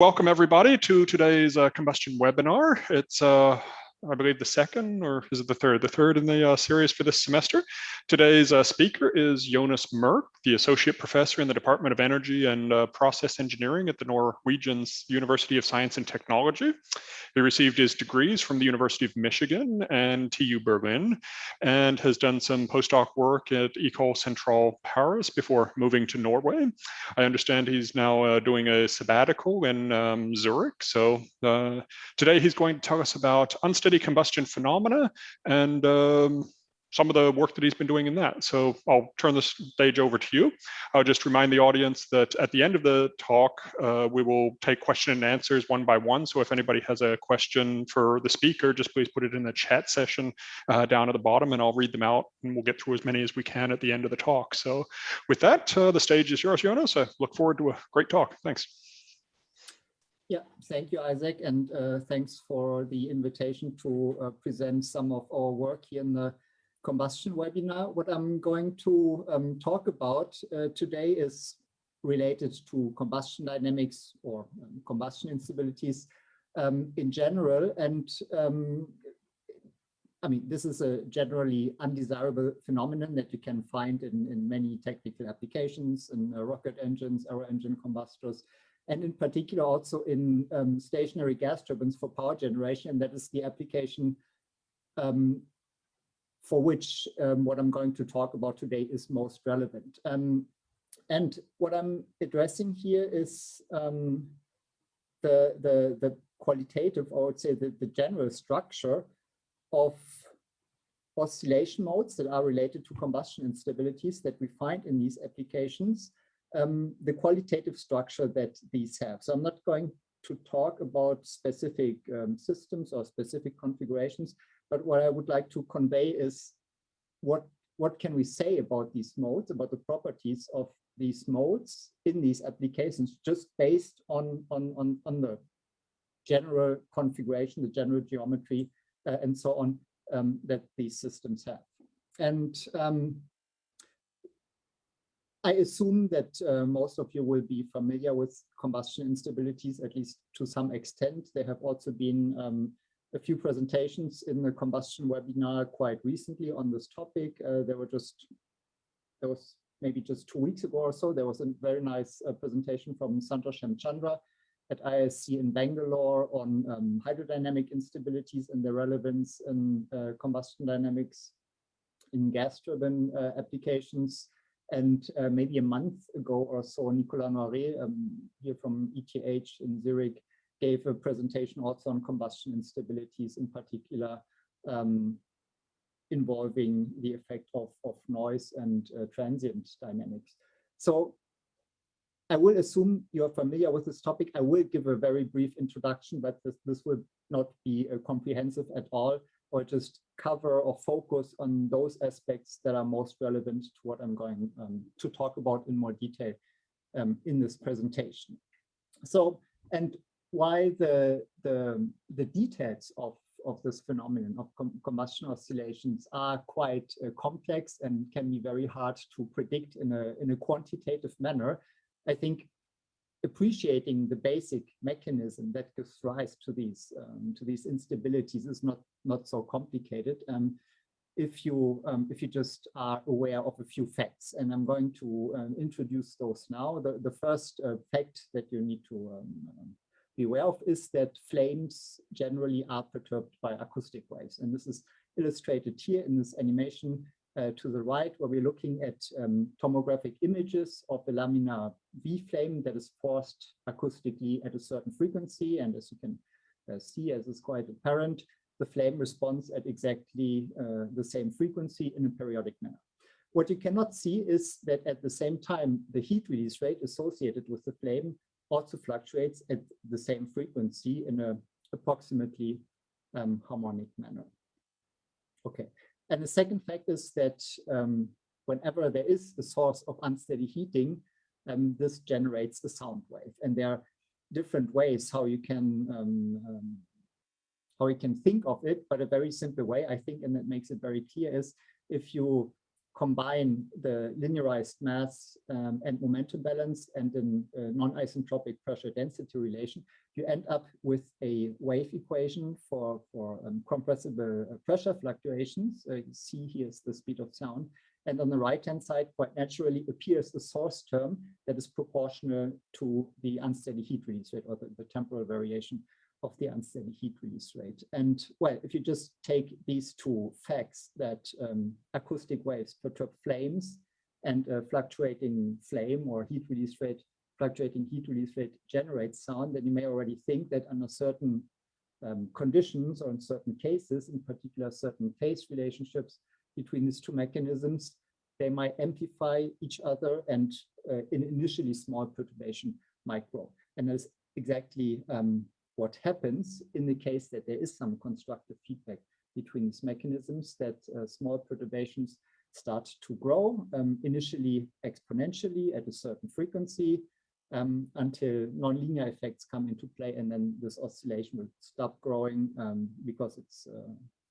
Welcome everybody to today's combustion webinar. It's I believe the second, or is it the third? The third in the series for this semester. Today's speaker is Jonas Moeck, the Associate Professor in the Department of Energy and Process Engineering at the Norwegian University of Science and Technology. He received his degrees from the University of Michigan and TU Berlin, and has done some postdoc work at École Centrale Paris before moving to Norway. I understand he's now doing a sabbatical in Zurich. So today he's going to tell us about unsteady combustion phenomena and some of the work that he's been doing in that. So I'll turn the stage over to you. I'll just remind the audience that at the end of the talk, we will take question and answers one by one. So if anybody has a question for the speaker, just please put it in the chat session down at the bottom, and I'll read them out, and we'll get through as many as we can at the end of the talk. So with that, the stage is yours, Jonas. I look forward to a great talk. Thanks. Yeah, thank you, Isaac, and thanks for the invitation to present some of our work here in the combustion webinar. What I'm going to talk about today is related to combustion dynamics or combustion instabilities in general. And I mean, this is a generally undesirable phenomenon that you can find in many technical applications, in rocket engines, aero engine combustors, and in particular also in stationary gas turbines for power generation. And that is the application for which what I'm going to talk about today is most relevant. And what I'm addressing here is the qualitative, or I would say the general structure of oscillation modes that are related to combustion instabilities that we find in these applications, the qualitative structure that these have. So I'm not going to talk about specific systems or specific configurations, but what I would like to convey is what can we say about these modes, about the properties of these modes in these applications, just based on the general configuration, the general geometry, and so on, that these systems have. And I assume that most of you will be familiar with combustion instabilities, at least to some extent. There have also been a few presentations in the combustion webinar quite recently on this topic. There was maybe just 2 weeks ago or so, there was a very nice presentation from Santosh Chandra at ISC in Bangalore on hydrodynamic instabilities and their relevance in combustion dynamics in gas turbine applications. And maybe a month ago or so, Nicolas Noiret, here from ETH in Zurich, gave a presentation also on combustion instabilities, in particular involving the effect of noise and transient dynamics. So I will assume you're familiar with this topic. I will give a very brief introduction, but this will not be comprehensive at all, or just cover or focus on those aspects that are most relevant to what I'm going to talk about in more detail in this presentation. So, and why the details of this phenomenon of combustion oscillations are quite complex and can be very hard to predict in a quantitative manner. I think appreciating the basic mechanism that gives rise to these instabilities is not so complicated. If you just are aware of a few facts, and I'm going to introduce those now. The first fact that you need to be aware of is that flames generally are perturbed by acoustic waves, and this is illustrated here in this animation to the right, where we're looking at tomographic images of the laminar V flame that is forced acoustically at a certain frequency. And as you can see, as is quite apparent, the flame responds at exactly the same frequency in a periodic manner. What you cannot see is that at the same time, the heat release rate associated with the flame also fluctuates at the same frequency in a approximately harmonic manner. Okay. And the second fact is that whenever there is a source of unsteady heating, this generates a sound wave. And there are different ways how you can think of it, but a very simple way, I think, and that makes it very clear, is if you combine the linearized mass and momentum balance and a non-isentropic pressure density relation, you end up with a wave equation for compressible pressure fluctuations. You see here's the speed of sound. And on the right-hand side, quite naturally appears the source term that is proportional to the unsteady heat release rate, or the temporal variation of the unsteady heat release rate. And well, if you just take these two facts, that acoustic waves perturb flames and fluctuating flame or heat release rate, fluctuating heat release rate generates sound, then you may already think that under certain conditions or in certain cases, in particular certain phase relationships between these two mechanisms, they might amplify each other, and in initially small perturbation might grow. And that's exactly what happens in the case that there is some constructive feedback between these mechanisms, that small perturbations start to grow, initially exponentially at a certain frequency, until nonlinear effects come into play, and then this oscillation will stop growing because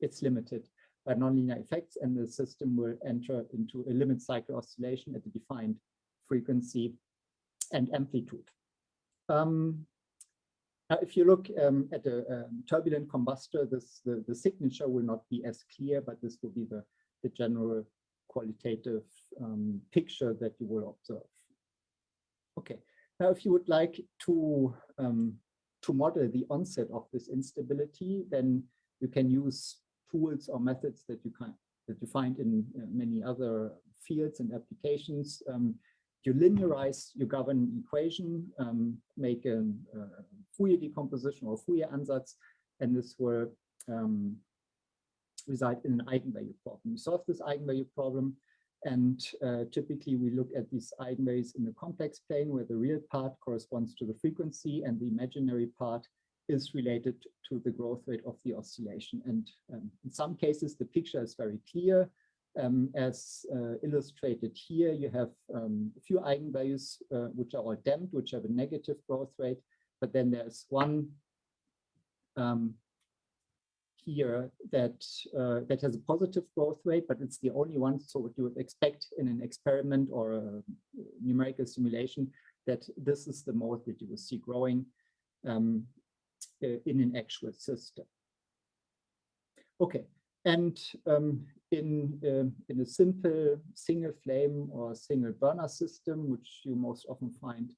it's limited by nonlinear effects, and the system will enter into a limit cycle oscillation at a defined frequency and amplitude. Now, if you look at a turbulent combustor, the signature will not be as clear, but this will be the general qualitative picture that you will observe. Okay, now if you would like to model the onset of this instability, then you can use tools or methods that you find in many other fields and applications. You linearize your governing equation, make a Fourier decomposition or Fourier ansatz, and this will result in an eigenvalue problem. We solve this eigenvalue problem, and typically we look at these eigenvalues in the complex plane, where the real part corresponds to the frequency and the imaginary part is related to the growth rate of the oscillation. And in some cases, the picture is very clear. As illustrated here, you have a few eigenvalues which are all damped, which have a negative growth rate, but then there's one here that has a positive growth rate, but it's the only one. So what you would expect in an experiment or a numerical simulation, that this is the mode that you will see growing in an actual system. Okay, and in a simple single flame or single burner system, which you most often find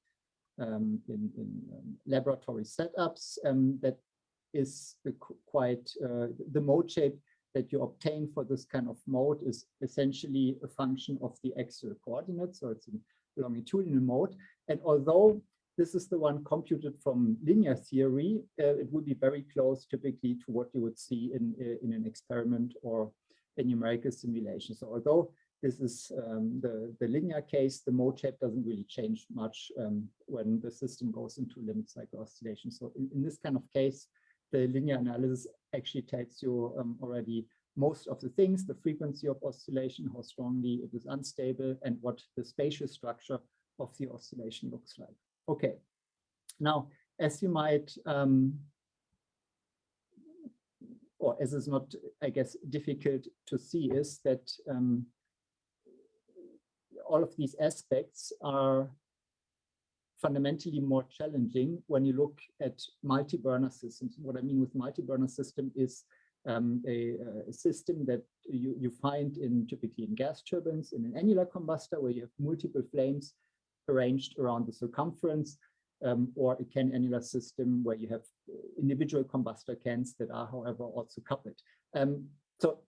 in laboratory setups, that is quite the mode shape that you obtain for this kind of mode is essentially a function of the axial coordinates, so it's a longitudinal mode. And although this is the one computed from linear theory, it would be very close typically to what you would see in an experiment or a numerical simulation. So although this is the linear case, the mode shape doesn't really change much when the system goes into limit cycle oscillation. So in this kind of case, the linear analysis actually tells you already most of the things: the frequency of oscillation, how strongly it is unstable, and what the spatial structure of the oscillation looks like. Okay, now, as you might, or as is not, I guess, difficult to see, is that all of these aspects are fundamentally more challenging when you look at multi-burner systems. What I mean with multi-burner system is a system that you find typically in gas turbines, in an annular combustor, where you have multiple flames arranged around the circumference, or a can-annular system where you have individual combustor cans that are, however, also coupled. So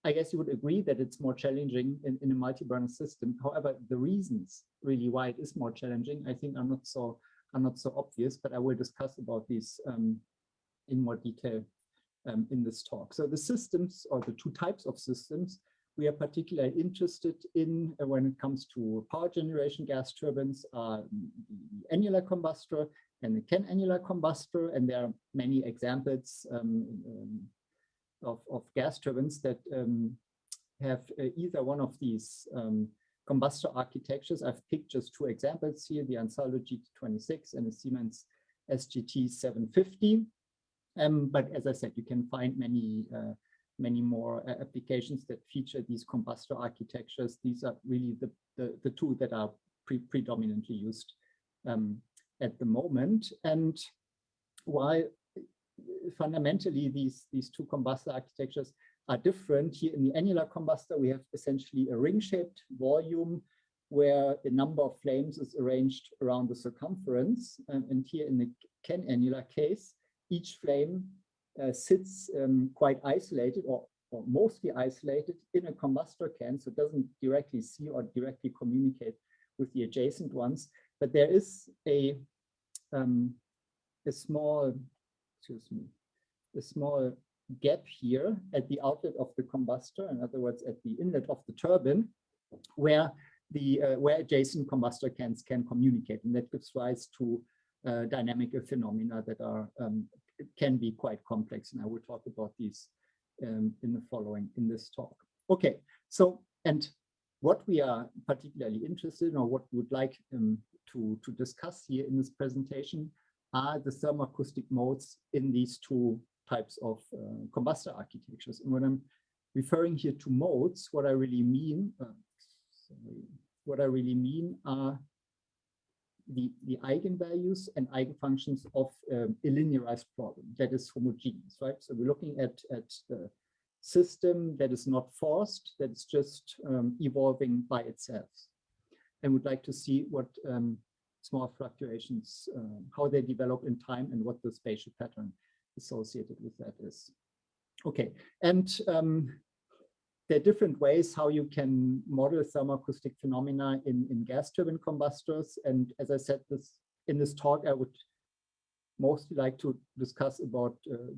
I guess you would agree that it's more challenging in a multi-burner system. However, the reasons really why it is more challenging, I think, are not so obvious, but I will discuss about these in more detail in this talk. So the systems, or the two types of systems we are particularly interested in when it comes to power generation gas turbines are the annular combustor and the can-annular combustor, and there are many examples of gas turbines that have either one of these combustor architectures. I've picked just two examples here, the Ansaldo GT26 and the Siemens SGT 750. But as I said, you can find many many more applications that feature these combustor architectures. These are really the two that are predominantly used at the moment. And while fundamentally these two combustor architectures are different, here in the annular combustor, we have essentially a ring-shaped volume where the number of flames is arranged around the circumference. And here in the can-annular case, each flame sits quite isolated or mostly isolated in a combustor can, so it doesn't directly see or directly communicate with the adjacent ones. But there is a small gap here at the outlet of the combustor, in other words, at the inlet of the turbine, where adjacent combustor cans can communicate, and that gives rise to dynamic phenomena that are can be quite complex, and I will talk about these in this talk. Okay, so and what we are particularly interested in, or what we would like to discuss here in this presentation, are the thermoacoustic modes in these two types of combustor architectures. And when I'm referring here to modes, what I really mean are the eigenvalues and eigenfunctions of a linearized problem that is homogeneous, right? So we're looking at the system that is not forced, that is just evolving by itself. And would like to see what small fluctuations, how they develop in time and what the spatial pattern associated with that is. Okay, and there are different ways how you can model thermoacoustic phenomena in gas turbine combustors. And as I said, in this talk, I would mostly like to discuss about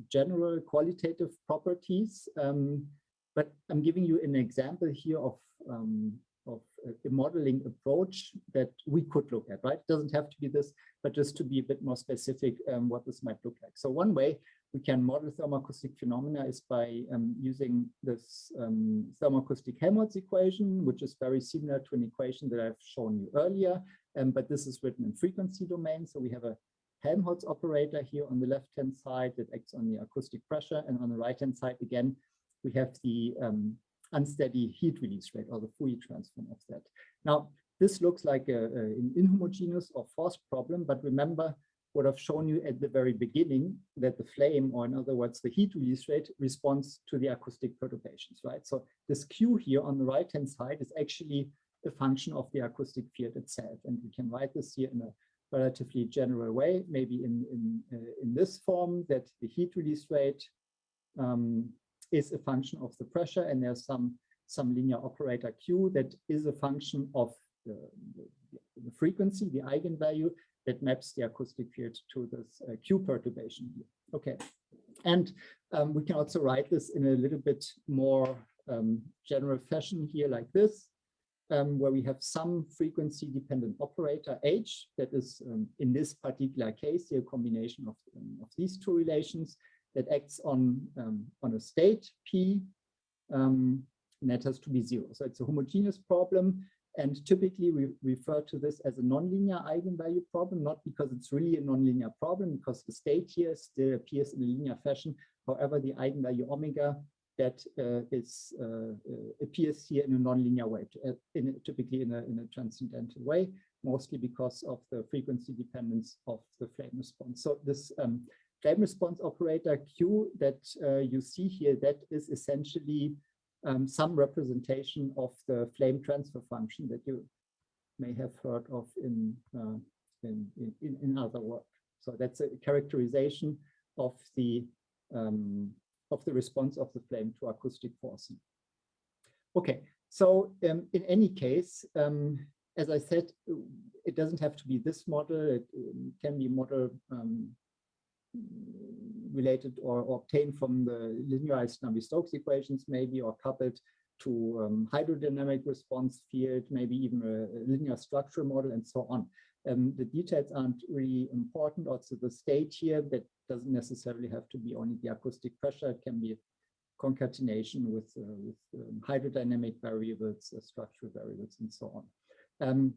general qualitative properties. But I'm giving you an example here of a modeling approach that we could look at, right? It doesn't have to be this, but just to be a bit more specific what this might look like. So one way we can model thermoacoustic phenomena is by using this thermoacoustic Helmholtz equation, which is very similar to an equation that I've shown you earlier, but this is written in frequency domain. So we have a Helmholtz operator here on the left-hand side that acts on the acoustic pressure, and on the right-hand side, again, we have the unsteady heat release rate, or the Fourier transform of that. Now, this looks like an inhomogeneous or forced problem, but remember what I've shown you at the very beginning, that the flame, or in other words, the heat release rate, responds to the acoustic perturbations, right? So this Q here on the right-hand side is actually a function of the acoustic field itself, and we can write this here in a relatively general way, maybe in this form, that the heat release rate is a function of the pressure, and there's some linear operator Q that is a function of the frequency, the eigenvalue, that maps the acoustic field to this Q perturbation here. Okay, and we can also write this in a little bit more general fashion here, like this, where we have some frequency dependent operator H that is in this particular case here a combination of these two relations that acts on a state P, and that has to be 0. So it's a homogeneous problem, and typically we refer to this as a nonlinear eigenvalue problem, not because it's really a nonlinear problem, because the state here still appears in a linear fashion. However, the eigenvalue omega that appears here in a nonlinear way, typically in a transcendental way, mostly because of the frequency dependence of the flame response. So this flame response operator Q that you see here, that is essentially some representation of the flame transfer function that you may have heard of in other work. So that's a characterization of the response of the flame to acoustic forcing. Okay, so in any case, as I said, it doesn't have to be this model. It can be model related or obtained from the linearized Navier-Stokes equations, maybe, or coupled to hydrodynamic response field, maybe even a linear structure model, and so on. The details aren't really important. Also, the state here, that doesn't necessarily have to be only the acoustic pressure. It can be a concatenation with hydrodynamic variables, structural variables, and so on.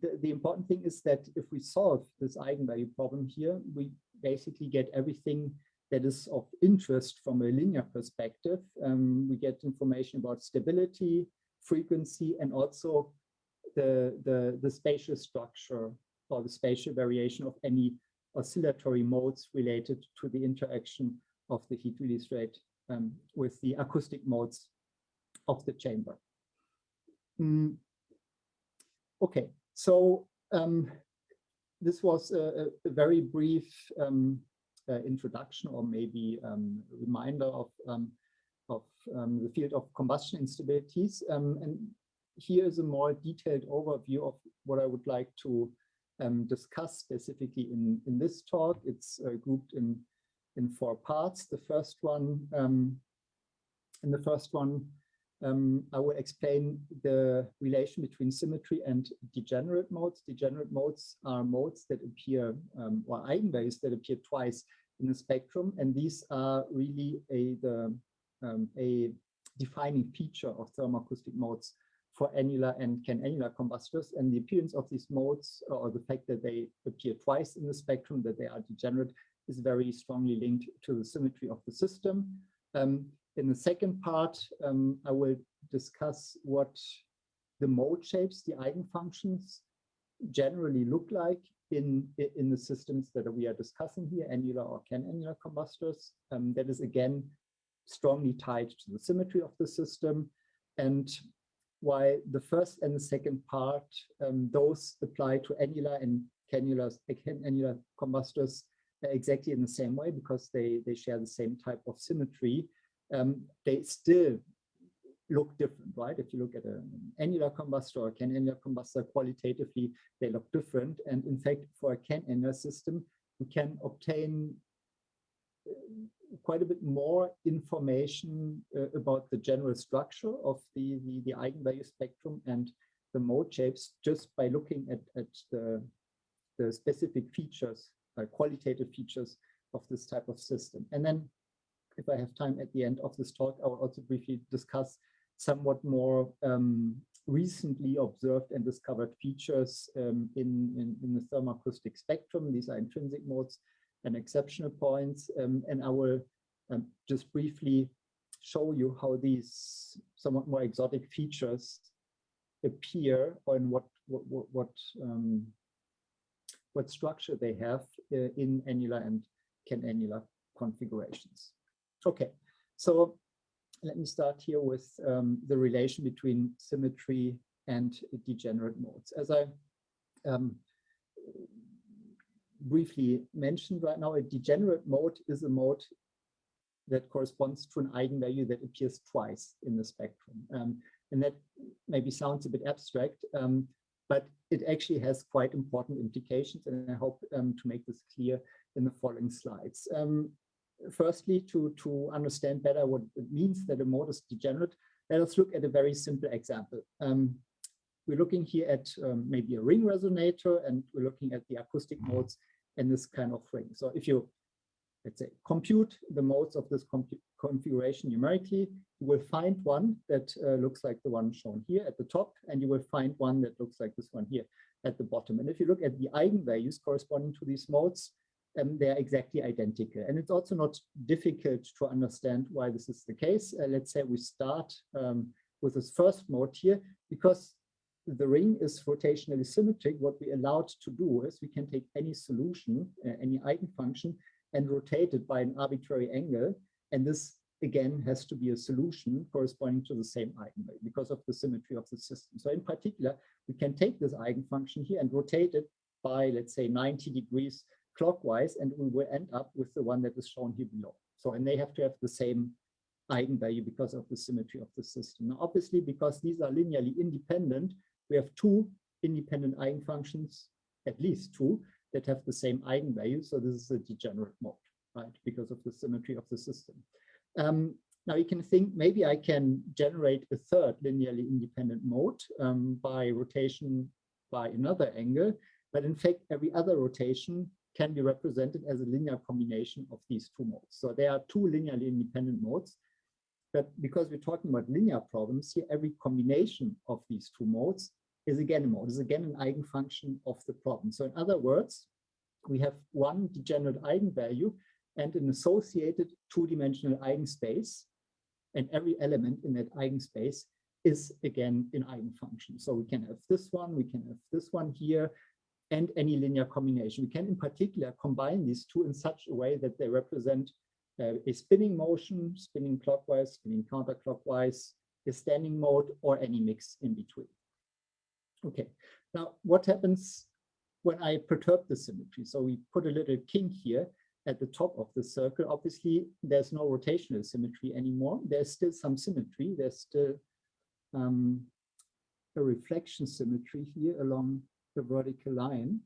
The important thing is that if we solve this eigenvalue problem here, we basically get everything that is of interest from a linear perspective. We get information about stability, frequency, and also the spatial structure or the spatial variation of any oscillatory modes related to the interaction of the heat release rate with the acoustic modes of the chamber. Okay, so this was a very brief introduction, or maybe reminder of the field of combustion instabilities. And here is a more detailed overview of what I would like to discuss specifically in this talk. It's grouped in 4 parts. The first one, I will explain the relation between symmetry and degenerate modes. Degenerate modes are modes that appear, or eigenvalues that appear twice in the spectrum, and these are really a defining feature of thermoacoustic modes for annular and can-annular combustors. And the appearance of these modes, or the fact that they appear twice in the spectrum, that they are degenerate, is very strongly linked to the symmetry of the system. In the second part, I will discuss what the mode shapes, the eigenfunctions, generally look like in the systems that we are discussing here, annular or can-annular combustors. That is, again, strongly tied to the symmetry of the system. And while the first and the second part, those apply to annular and can-annular combustors exactly in the same way, because they share the same type of symmetry. They still look different, right? If you look at an annular combustor or can-annular combustor, qualitatively, they look different. And in fact, for a can-annular system, we can obtain quite a bit more information about the general structure of the eigenvalue spectrum and the mode shapes just by looking at the specific features, qualitative features of this type of system. And then, if I have time at the end of this talk, I will also briefly discuss somewhat more recently observed and discovered features in the thermoacoustic spectrum. These are intrinsic modes and exceptional points. And I will just briefly show you how these somewhat more exotic features appear, and what structure they have in annular and can-annular configurations. Okay, so let me start here with the relation between symmetry and degenerate modes. As I briefly mentioned right now, a degenerate mode is a mode that corresponds to an eigenvalue that appears twice in the spectrum. And that maybe sounds a bit abstract, but it actually has quite important implications, and I hope to make this clear in the following slides. Firstly, to understand better what it means that a mode is degenerate, let us look at a very simple example. We're looking here at maybe a ring resonator, and we're looking at the acoustic modes in this kind of ring. So if you, let's say, compute the modes of this configuration numerically, you will find one that looks like the one shown here at the top, and you will find one that looks like this one here at the bottom. And if you look at the eigenvalues corresponding to these modes, they're exactly identical. And it's also not difficult to understand why this is the case. Let's say we start with this first mode here, because the ring is rotationally symmetric. What we allowed to do is we can take any solution, any eigenfunction, and rotate it by an arbitrary angle. And this, again, has to be a solution corresponding to the same eigenvalue because of the symmetry of the system. So in particular, we can take this eigenfunction here and rotate it by, let's say, 90 degrees clockwise, and we will end up with the one that is shown here below. So, and they have to have the same eigenvalue because of the symmetry of the system. Now, obviously, because these are linearly independent, we have 2 independent eigenfunctions, at least 2, that have the same eigenvalue. So this is a degenerate mode, right? Because of the symmetry of the system. Now you can think maybe I can generate a third linearly independent mode by rotation by another angle, but in fact, every other rotation can be represented as a linear combination of these 2 modes. So there are 2 linearly independent modes, but because we're talking about linear problems here, every combination of these 2 modes is again a mode, is again an eigenfunction of the problem. So in other words, we have one degenerate eigenvalue and an associated two-dimensional eigenspace, and every element in that eigenspace is again an eigenfunction. So we can have this one, we can have this one here, and any linear combination. We can in particular combine these two in such a way that they represent a spinning motion, spinning clockwise, spinning counterclockwise, a standing mode, or any mix in between. Okay, now what happens when I perturb the symmetry? So we put a little kink here at the top of the circle. Obviously, there's no rotational symmetry anymore. There's still some symmetry. There's still a reflection symmetry here along the vertical line.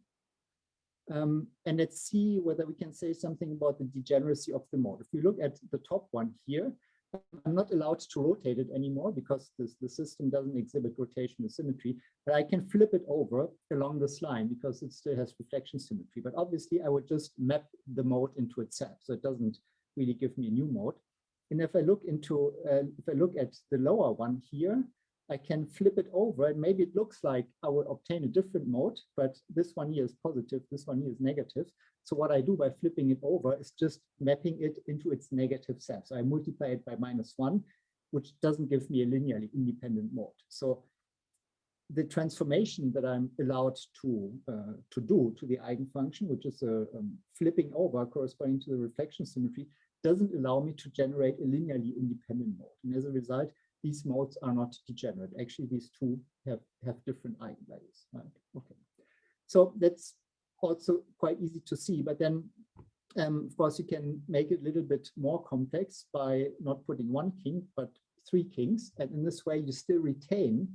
And let's see whether we can say something about the degeneracy of the mode. If we look at the top one here, I'm not allowed to rotate it anymore because the system doesn't exhibit rotational symmetry, but I can flip it over along this line because it still has reflection symmetry. But obviously, I would just map the mode into itself, so it doesn't really give me a new mode. And if I look into, if I look at the lower one here, I can flip it over, and maybe it looks like I will obtain a different mode, but this one here is positive, this one here is negative. So what I do by flipping it over is just mapping it into its negative self. So I multiply it by -1, which doesn't give me a linearly independent mode. So the transformation that I'm allowed to do to the eigenfunction, which is a flipping over corresponding to the reflection symmetry, doesn't allow me to generate a linearly independent mode. And as a result, these modes are not degenerate. Actually, these two have different eigenvalues. Right? Okay. So that's also quite easy to see. But then, of course, you can make it a little bit more complex by not putting one kink, but 3 kinks. And in this way, you still retain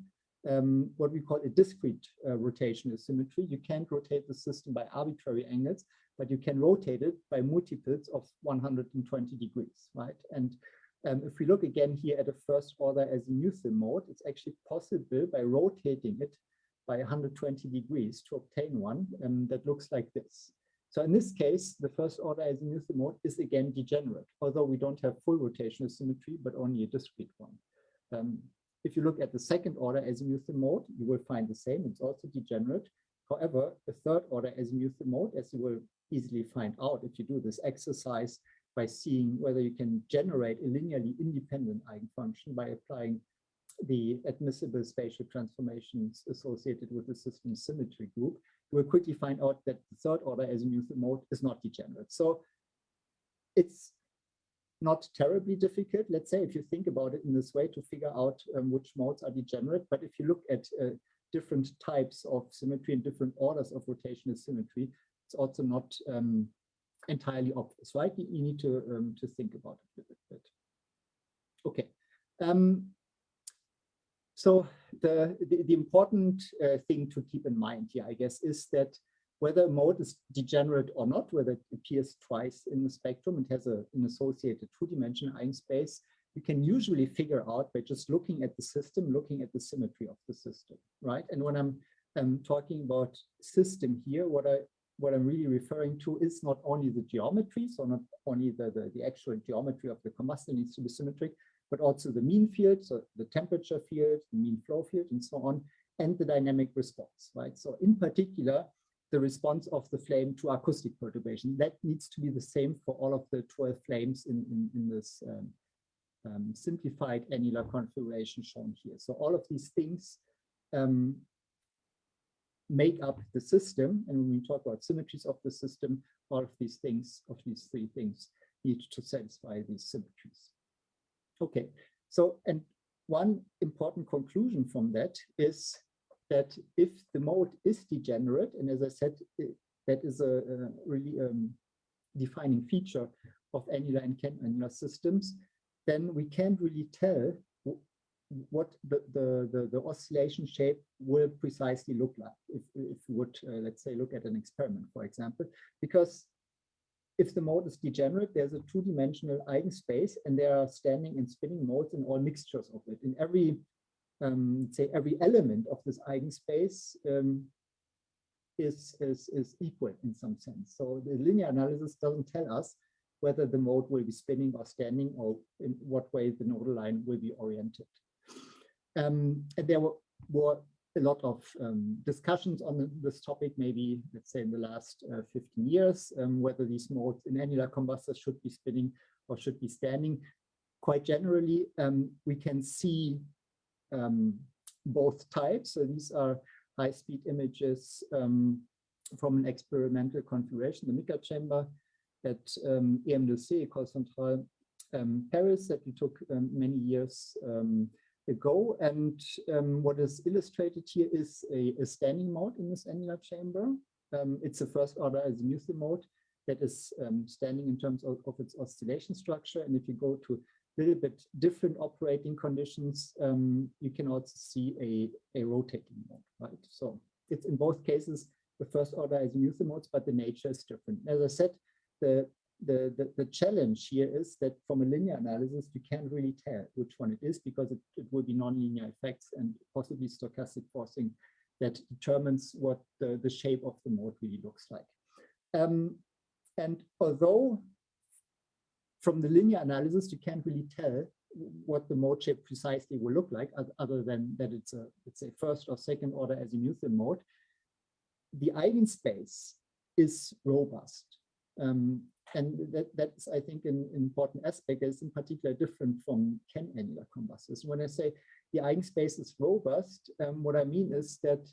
what we call a discrete rotational symmetry. You can't rotate the system by arbitrary angles, but you can rotate it by multiples of 120 degrees, right? And if we look again here at a first order azimuthal mode, it's actually possible by rotating it by 120 degrees to obtain one that looks like this. So in this case, the first order azimuthal mode is again degenerate, although we don't have full rotational symmetry, but only a discrete one. If you look at the second order azimuthal mode, you will find the same. It's also degenerate. However, the third order azimuthal mode, as you will easily find out if you do this exercise by seeing whether you can generate a linearly independent eigenfunction by applying the admissible spatial transformations associated with the system symmetry group, you will quickly find out that the third order azimuthal mode is not degenerate. So it's not terribly difficult, let's say, if you think about it in this way, to figure out which modes are degenerate. But if you look at different types of symmetry and different orders of rotational symmetry, it's also not entirely obvious, right? You need to think about it a little bit. Okay. So the important thing to keep in mind here, I guess, is that whether a mode is degenerate or not, whether it appears twice in the spectrum and has an associated two-dimensional eigenspace, you can usually figure out by just looking at the system, looking at the symmetry of the system, right? And when I'm talking about system here, what I'm really referring to is not only the geometry, so not only the actual geometry of the combustor needs to be symmetric, but also the mean field, so the temperature field, the mean flow field, and so on, and the dynamic response, right? So in particular, the response of the flame to acoustic perturbation, that needs to be the same for all of the 12 flames in this simplified annular configuration shown here. So all of these things make up the system. And when we talk about symmetries of the system, all of these things, of these 3 things, need to satisfy these symmetries. Okay, so, and one important conclusion from that is that if the mode is degenerate, and as I said, that is a really defining feature of annular and can-annular systems, then we can't really tell what the oscillation shape will precisely look like if we would, let's say, look at an experiment, for example, because if the mode is degenerate, there's a two-dimensional eigenspace, and there are standing and spinning modes in all mixtures of it. In every, say, every element of this eigenspace is equal in some sense. So the linear analysis doesn't tell us whether the mode will be spinning or standing, or in what way the nodal line will be oriented. And there were a lot of discussions on this topic, maybe let's say in the last 15 years, whether these modes in annular combustors should be spinning or should be standing. Quite generally, we can see both types. So these are high-speed images from an experimental configuration, the Mica chamber at EMDC, École Centrale Paris, that we took many years ago. And what is illustrated here is a standing mode in this annular chamber. It's a first order azimuthal mode that is standing in terms of its oscillation structure. And if you go to a little bit different operating conditions, you can also see a rotating mode, right? So it's in both cases the first order azimuthal modes, but the nature is different. As I said, the challenge here is that from a linear analysis, you can't really tell which one it is, because it will be nonlinear effects and possibly stochastic forcing that determines what the shape of the mode really looks like. And although from the linear analysis, you can't really tell what the mode shape precisely will look like, other than that it's a first or second order azimuthal mode, the eigenspace is robust. And that's, I think, an important aspect. Is in particular different from can-annular combustors. When I say the eigenspace is robust, what I mean is that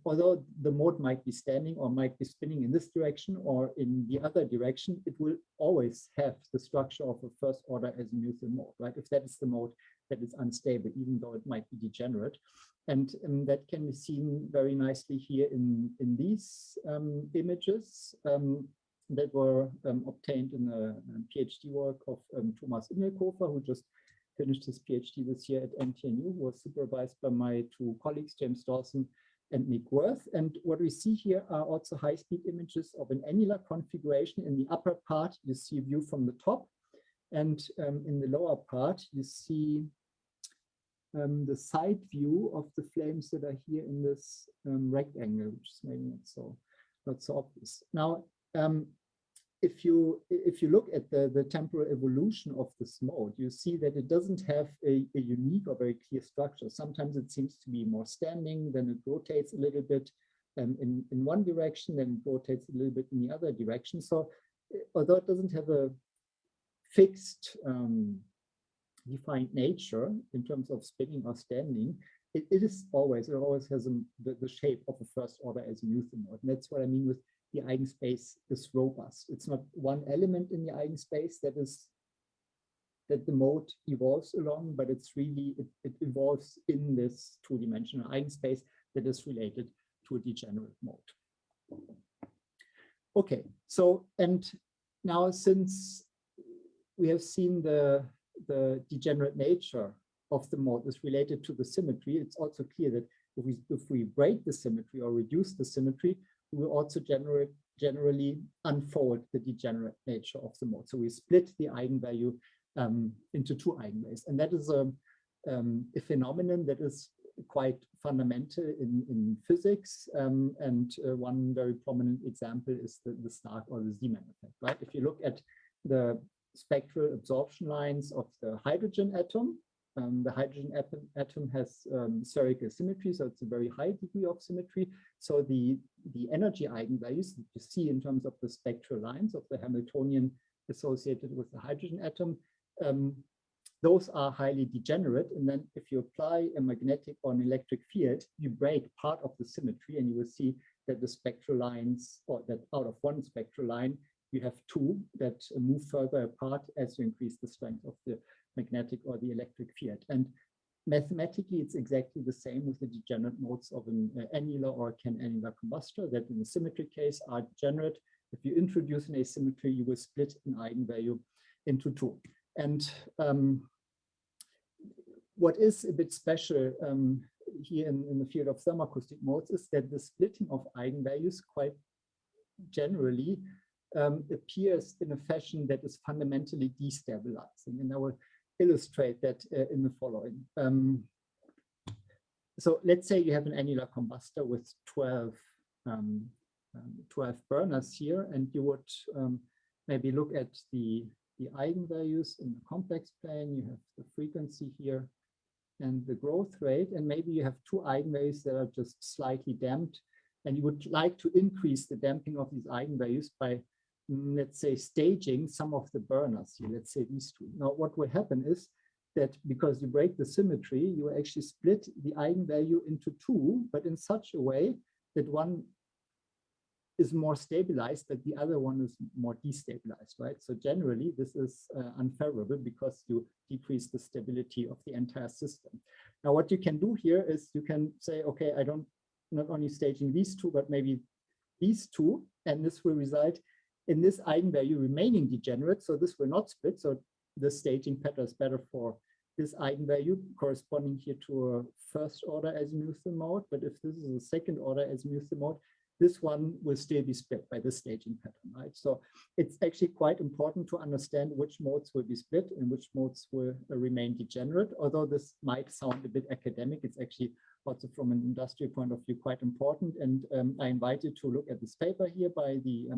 although the mode might be standing or might be spinning in this direction or in the other direction, it will always have the structure of a first order azimuthal mode, right? If that is the mode that is unstable, even though it might be degenerate. And that can be seen very nicely here in these images that were obtained in a PhD work of Thomas Immelkofer, who just finished his PhD this year at NTNU, was supervised by my two colleagues, James Dawson and Nick Worth. And what we see here are also high-speed images of an annular configuration. In the upper part, you see a view from the top. And in the lower part, you see the side view of the flames that are here in this rectangle, which is maybe not so obvious. Now, if you look at the temporal evolution of this mode, you see that it doesn't have a unique or very clear structure. Sometimes it seems to be more standing, then it rotates a little bit in one direction, then it rotates a little bit in the other direction. So although it doesn't have a fixed defined nature in terms of spinning or standing, it always has the shape of a first order azimuthal mode. And that's what I mean with the eigenspace is robust. It's not one element in the eigenspace that the mode evolves along, but it's really, it evolves in this two-dimensional eigenspace that is related to a degenerate mode. Okay, so, and now since we have seen the degenerate nature of the mode is related to the symmetry, it's also clear that if we break the symmetry or reduce the symmetry, we will also generally unfold the degenerate nature of the mode. So we split the eigenvalue into two eigenvalues. And that is a phenomenon that is quite fundamental in physics. And one very prominent example is the Stark or the Zman effect, right? If you look at the spectral absorption lines of the hydrogen atom, the hydrogen atom has spherical symmetry, so it's a very high degree of symmetry. So the energy eigenvalues that you see in terms of the spectral lines of the Hamiltonian associated with the hydrogen atom, those are highly degenerate. And then if you apply a magnetic or an electric field, you break part of the symmetry, and you will see that the spectral lines, or that out of one spectral line, you have two that move further apart as you increase the strength of the magnetic or the electric field. And mathematically, it's exactly the same with the degenerate modes of an annular or can-annular combustor, that in the symmetry case are degenerate. If you introduce an asymmetry, you will split an eigenvalue into two. And what is a bit special here in the field of thermoacoustic modes is that the splitting of eigenvalues quite generally appears in a fashion that is fundamentally destabilizing. And I will illustrate that in the following. So let's say you have an annular combustor with 12 burners here, and you would maybe look at the eigenvalues in the complex plane. You have the frequency here, and the growth rate, and maybe you have two eigenvalues that are just slightly damped, and you would like to increase the damping of these eigenvalues by, let's say, staging some of the burners here, let's say these two. Now, what will happen is that because you break the symmetry, you actually split the eigenvalue into two, but in such a way that one is more stabilized, but the other one is more destabilized, right? So generally, this is unfavorable because you decrease the stability of the entire system. Now, what you can do here is you can say, okay, I don't not only staging these two, but maybe these two, and this will result in this eigenvalue remaining degenerate. So this will not split. So the staging pattern is better for this eigenvalue corresponding here to a first order azimuthal mode. But if this is a second order azimuthal mode, this one will still be split by the staging pattern, right? So it's actually quite important to understand which modes will be split and which modes will remain degenerate. Although this might sound a bit academic, it's actually also from an industrial point of view quite important. And I invite you to look at this paper here by the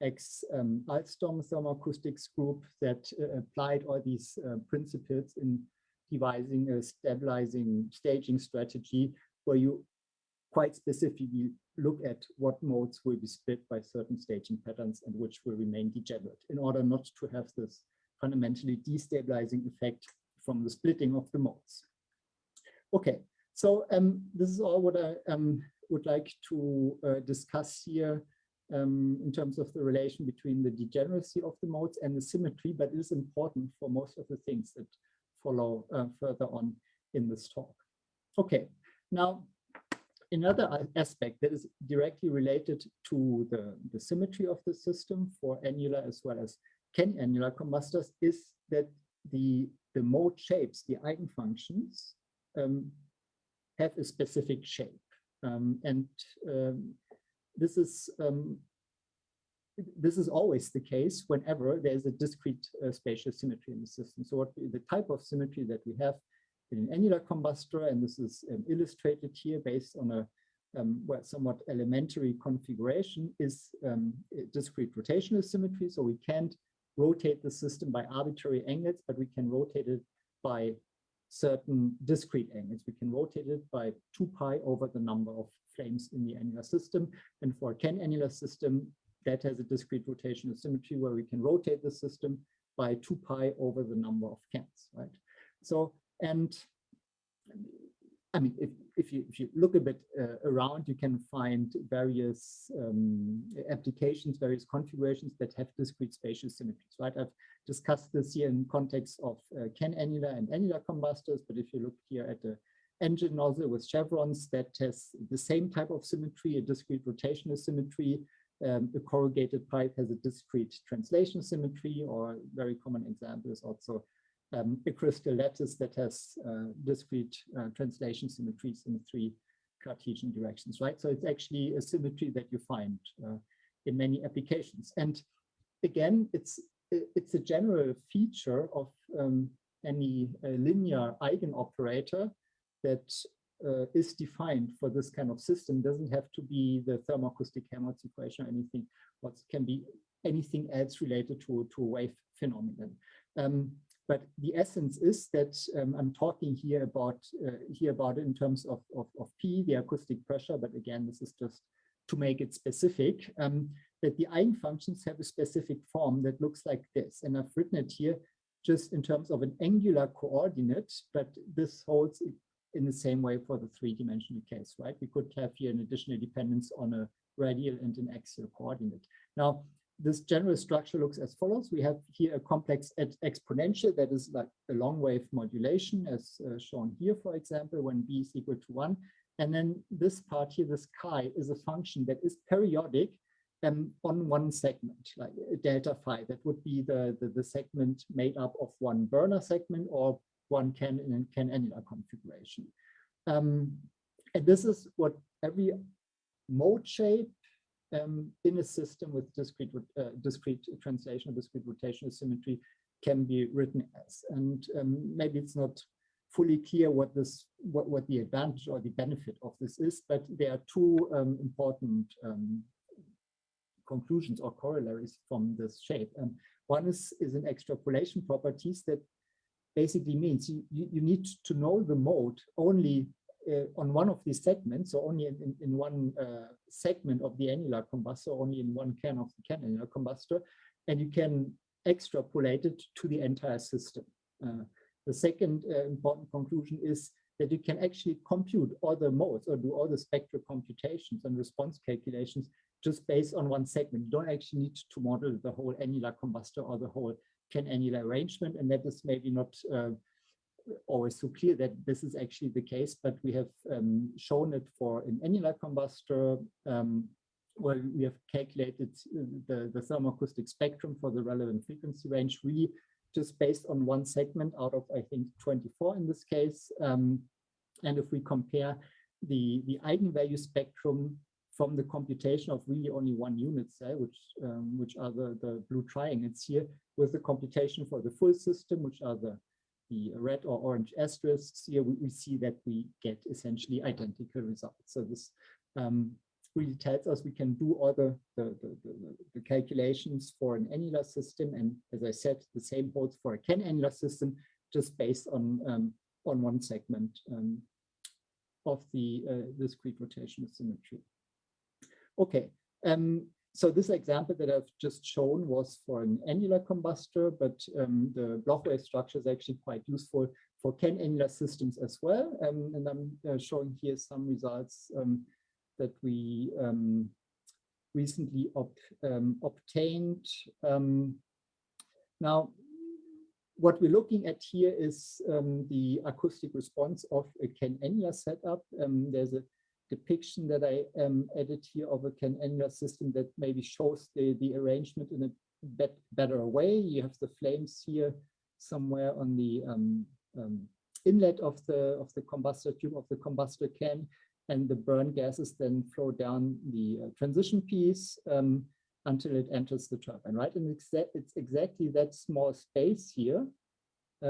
Alstom Thermoacoustics group that applied all these principles in devising a stabilizing staging strategy where you quite specifically look at what modes will be split by certain staging patterns and which will remain degenerate in order not to have this fundamentally destabilizing effect from the splitting of the modes. Okay, so this is all what I would like to discuss here in terms of the relation between the degeneracy of the modes and the symmetry, but it is important for most of the things that follow further on in this talk. Okay, now another aspect that is directly related to the symmetry of the system for annular as well as can-annular combustors is that the mode shapes, the eigenfunctions, have a specific shape. This is always the case whenever there's a discrete spatial symmetry in the system. So what the type of symmetry that we have in an annular combustor, and this is illustrated here based on a somewhat elementary configuration, is discrete rotational symmetry. So we can't rotate the system by arbitrary angles, but we can rotate it by certain discrete angles. We can rotate it by 2 pi over the number of flames in the annular system. And for a can-annular system, that has a discrete rotational symmetry where we can rotate the system by 2 pi over the number of cans, right? So, and I mean, if you look a bit around, you can find various applications, various configurations that have discrete spatial symmetries, right? I've discussed this here in context of can-annular and annular combustors, but if you look here at the engine nozzle with chevrons, that has the same type of symmetry, a discrete rotational symmetry. A corrugated pipe has a discrete translation symmetry, or a very common example is also a crystal lattice that has discrete translation symmetries in 3 Cartesian directions, right? So it's actually a symmetry that you find in many applications. And again, it's a general feature of any linear eigenoperator that is defined for this kind of system. It doesn't have to be the thermoacoustic Helmholtz equation or anything. What can be anything else related to a wave phenomenon. But the essence is that I'm talking here about it in terms of P, the acoustic pressure. But again, this is just to make it specific. That the eigenfunctions have a specific form that looks like this, and I've written it here just in terms of an angular coordinate. But this holds in the same way for the 3-dimensional case, right? We could have here an additional dependence on a radial and an axial coordinate. Now, this general structure looks as follows. We have here a complex exponential that is like a long wave modulation, as shown here, for example, when b is equal to 1. And then this part here, this chi, is a function that is periodic on one segment, like delta phi. That would be the segment made up of one burner segment or one can-annular configuration. And this is what every mode shape in a system with discrete translation, discrete rotational symmetry can be written as. And maybe it's not fully clear what the advantage or the benefit of this is, but there are 2 important conclusions or corollaries from this shape. One is an extrapolation properties that basically means you need to know the mode only on one of these segments, so only in one segment of the annular combustor, only in one can of the can-annular combustor, and you can extrapolate it to the entire system. The second important conclusion is that you can actually compute all the modes or do all the spectral computations and response calculations just based on one segment. You don't actually need to model the whole annular combustor or the whole can-annular arrangement, and that is maybe not always so clear that this is actually the case, but we have shown it for an annular combustor, where we have calculated the thermoacoustic spectrum for the relevant frequency range, really just based on one segment out of, I think, 24 in this case. And if we compare the eigenvalue spectrum from the computation of really only one unit cell, which are the blue triangles here, with the computation for the full system, which are the red or orange asterisks here, we see that we get essentially identical results. So this really tells us we can do all the calculations for an annular system, and as I said, the same holds for a can-annular system, just based on one segment of the discrete rotational symmetry. Okay, so this example that I've just shown was for an annular combustor, but the block wave structure is actually quite useful for can-annular systems as well. And I'm showing here some results that we recently obtained. Now, what we're looking at here is the acoustic response of a can-annular setup. There's a depiction that I added here of a can-annular system that maybe shows the arrangement in a better way. You have the flames here somewhere on the inlet of the combustor tube of the combustor can, and the burn gases then flow down the transition piece until it enters the turbine, right? And it's exactly that small space here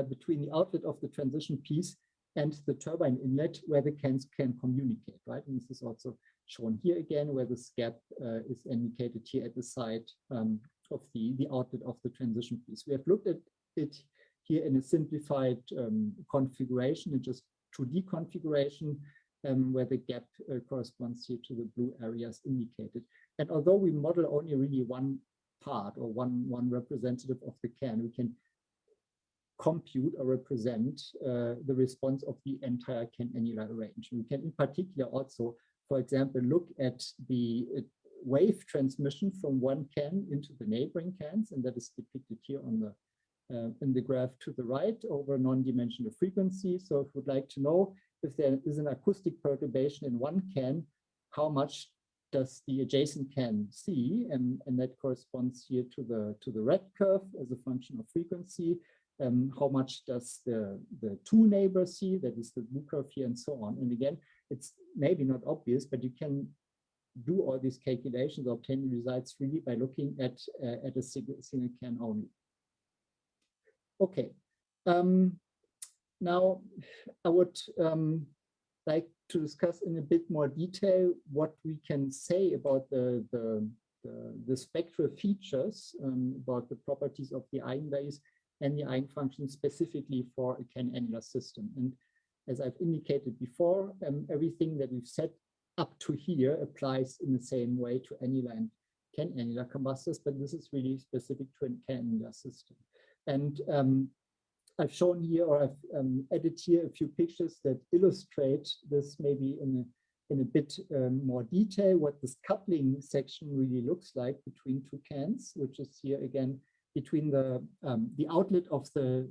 between the outlet of the transition piece and the turbine inlet where the cans can communicate, right? And this is also shown here again, where this gap is indicated here at the side of the outlet of the transition piece. We have looked at it here in a simplified configuration, in just 2D configuration, where the gap corresponds here to the blue areas indicated. And although we model only really one part or one representative of the can, we can compute or represent the response of the entire can-annular range. We can in particular also, for example, look at the wave transmission from one can into the neighboring cans, and that is depicted here on the in the graph to the right over non-dimensional frequency. So if we would like to know if there is an acoustic perturbation in one can, how much does the adjacent can see? And that corresponds here to the red curve as a function of frequency. How much does the two neighbors see? That is the blue curve here, and so on. And again, it's maybe not obvious, but you can do all these calculations, obtain results really by looking at a single can only. Okay. Now, I would like to discuss in a bit more detail what we can say about the spectral features, about the properties of the eigenvalues and the eigenfunctions specifically for a can-annular system. And as I've indicated before, everything that we've said up to here applies in the same way to annular and can-annular combustors, but this is really specific to a can-annular system. And I've shown here, or I've added here a few pictures that illustrate this maybe in a bit more detail, what this coupling section really looks like between two cans, which is here again between the outlet of the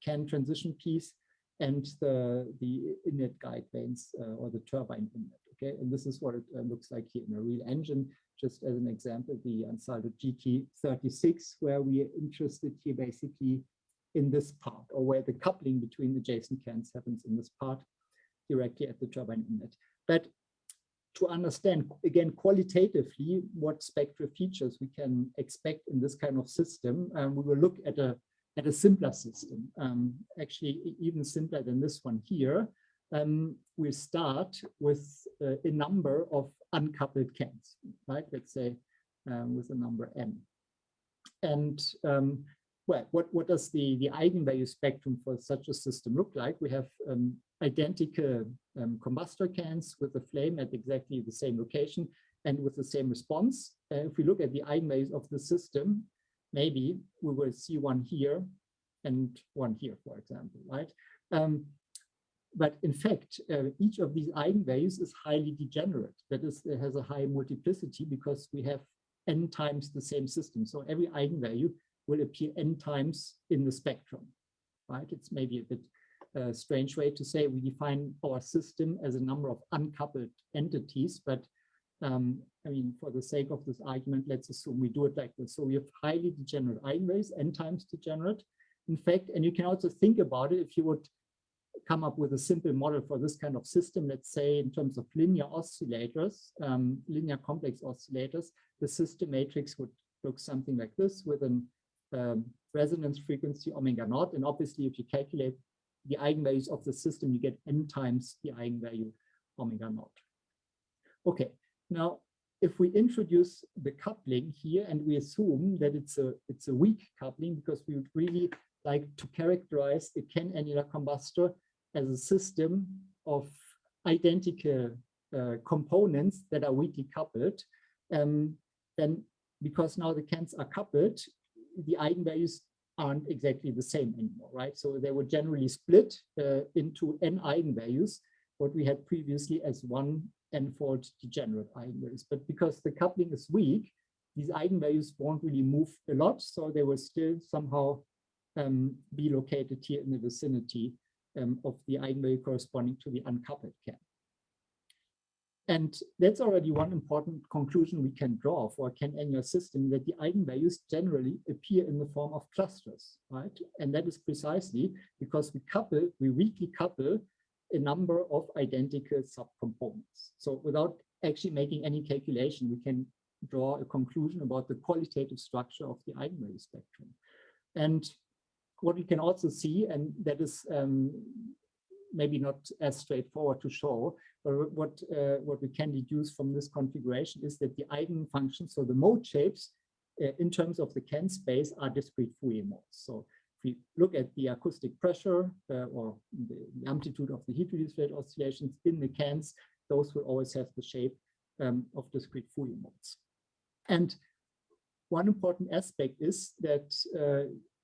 can transition piece and the inlet guide vanes or the turbine inlet. Okay, and this is what it looks like here in a real engine. Just as an example, the Ansaldo GT36, where we are interested here basically in this part, or where the coupling between adjacent cans happens in this part directly at the turbine inlet. But to understand, again, qualitatively, what spectral features we can expect in this kind of system, we will look at a simpler system, actually even simpler than this one here. We start with a number of uncoupled cans, right? Let's say with a number n. And well, what does the eigenvalue spectrum for such a system look like? We have identical combustor cans with a flame at exactly the same location and with the same response. If we look at the eigenvalues of the system, maybe we will see one here and one here, for example, right? But in fact, each of these eigenvalues is highly degenerate. That is, it has a high multiplicity because we have n times the same system. So every eigenvalue will appear n times in the spectrum, right? It's maybe a bit strange way to say we define our system as a number of uncoupled entities, but I mean, for the sake of this argument, let's assume we do it like this. So we have highly degenerate eigenvalues, n times degenerate. In fact, and you can also think about it if you would come up with a simple model for this kind of system, let's say in terms of linear oscillators, linear complex oscillators, the system matrix would look something like this with a resonance frequency omega naught. And obviously, if you calculate the eigenvalues of the system, you get n times the eigenvalue omega naught. Okay, now if we introduce the coupling here and we assume that it's a weak coupling because we would really like to characterize a can-annular combustor as a system of identical components that are weakly coupled, then because now the cans are coupled, the eigenvalues aren't exactly the same anymore, right? So they would generally split into n eigenvalues, what we had previously as one n-fold degenerate eigenvalues. But because the coupling is weak, these eigenvalues won't really move a lot, so they will still somehow be located here in the vicinity of the eigenvalue corresponding to the uncoupled can. And that's already one important conclusion we can draw for a can-annular system, that the eigenvalues generally appear in the form of clusters, right? And that is precisely because we weakly couple a number of identical subcomponents. So without actually making any calculation, we can draw a conclusion about the qualitative structure of the eigenvalue spectrum. And what we can also see, and that is maybe not as straightforward to show, but what we can deduce from this configuration is that the eigenfunctions, so the mode shapes, in terms of the can space, are discrete Fourier modes. So if we look at the acoustic pressure or the amplitude of the heat release rate oscillations in the cans, those will always have the shape of discrete Fourier modes. And one important aspect is that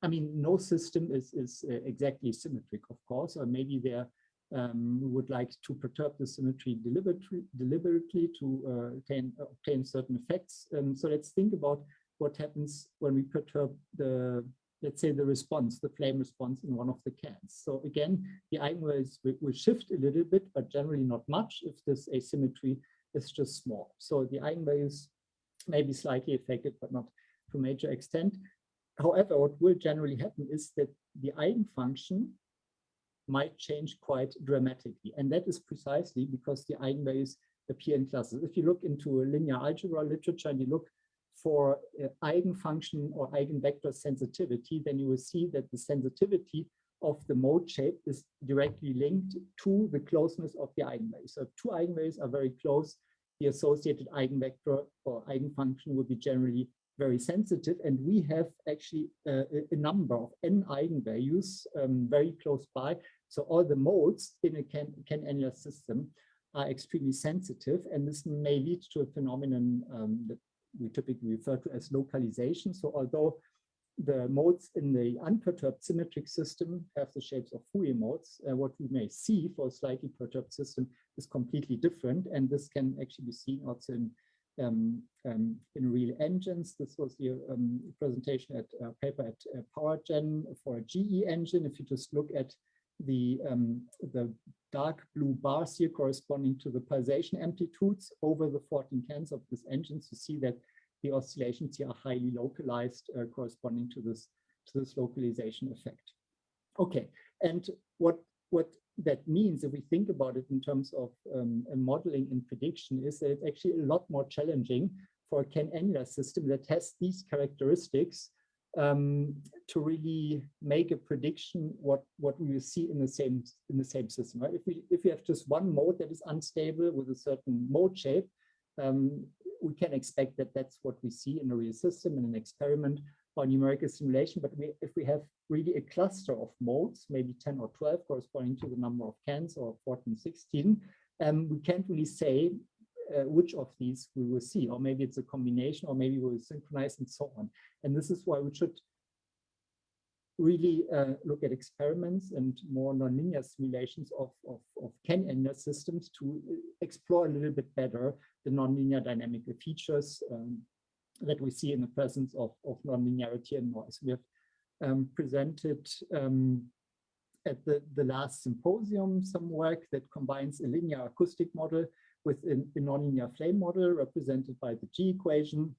I mean, no system is exactly symmetric, of course, or maybe we would like to perturb the symmetry deliberately to obtain certain effects. So let's think about what happens when we perturb let's say the response, the flame response in one of the cans. So again, the eigenvalues will shift a little bit, but generally not much if this asymmetry is just small. So the eigenvalues may be slightly affected, but not to a major extent. However, what will generally happen is that the eigenfunction might change quite dramatically. And that is precisely because the eigenvalues appear in clusters. If you look into a linear algebra literature and you look for eigenfunction or eigenvector sensitivity, then you will see that the sensitivity of the mode shape is directly linked to the closeness of the eigenvalues. So if two eigenvalues are very close, the associated eigenvector or eigenfunction will be generally very sensitive, and we have actually a number of n eigenvalues very close by. So all the modes in a can-annular system are extremely sensitive, and this may lead to a phenomenon that we typically refer to as localization. So although the modes in the unperturbed symmetric system have the shapes of Fourier modes, what we may see for a slightly perturbed system is completely different, and this can actually be seen also in real engines. This was the presentation at paper at PowerGen for a GE engine. If you just look at the dark blue bars here corresponding to the pulsation amplitudes over the 14 cans of this engine, you see that the oscillations here are highly localized, corresponding to this localization effect. Okay, and what that means, if we think about it in terms of modeling and prediction, is that it's actually a lot more challenging for a can-annular system that has these characteristics to really make a prediction what we will see in the same system. Right? If we have just one mode that is unstable with a certain mode shape, we can expect that that's what we see in a real system in an experiment. or numerical simulation, but if we have really a cluster of modes, maybe 10 or 12 corresponding to the number of cans, or 14, 16, we can't really say which of these we will see, or maybe it's a combination, or maybe we'll synchronize and so on. And this is why we should really look at experiments and more nonlinear simulations of can-annular systems to explore a little bit better the nonlinear dynamical features that we see in the presence of nonlinearity and noise. We have presented at the last symposium some work that combines a linear acoustic model with a nonlinear flame model represented by the G equation.